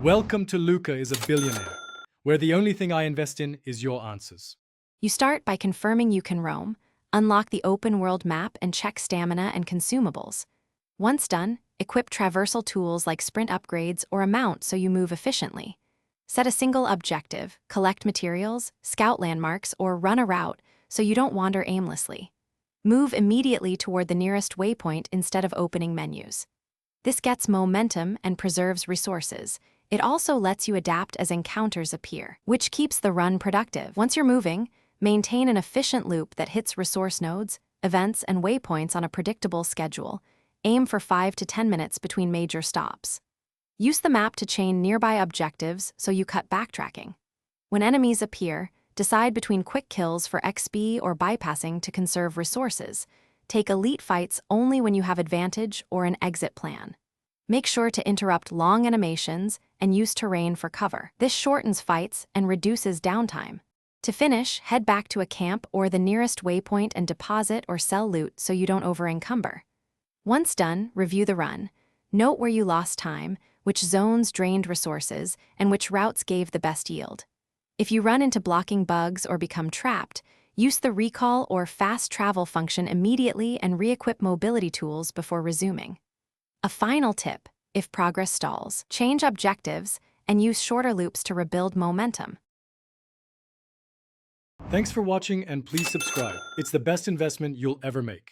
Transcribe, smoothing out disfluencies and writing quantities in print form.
Welcome to Luca is a Billionaire, where the only thing I invest in is your answers. You start by confirming you can roam, unlock the open world map, and check stamina and consumables. Once done, equip traversal tools like sprint upgrades or a mount so you move efficiently. Set a single objective, collect materials, scout landmarks, or run a route so you don't wander aimlessly. Move immediately toward the nearest waypoint instead of opening menus. This gets momentum and preserves resources. It also lets you adapt as encounters appear, which keeps the run productive. Once you're moving, maintain an efficient loop that hits resource nodes, events, and waypoints on a predictable schedule. Aim for 5 to 10 minutes between major stops. Use the map to chain nearby objectives so you cut backtracking. When enemies appear, decide between quick kills for XP or bypassing to conserve resources. Take elite fights only when you have advantage or an exit plan. Make sure to interrupt long animations and use terrain for cover. This shortens fights and reduces downtime. To finish, head back to a camp or the nearest waypoint and deposit or sell loot so you don't over-encumber. Once done, review the run. Note where you lost time, which zones drained resources, and which routes gave the best yield. If you run into blocking bugs or become trapped, use the recall or fast travel function immediately and re-equip mobility tools before resuming. A final tip: if progress stalls, change objectives and use shorter loops to rebuild momentum. Thanks for watching and please subscribe. It's the best investment you'll ever make.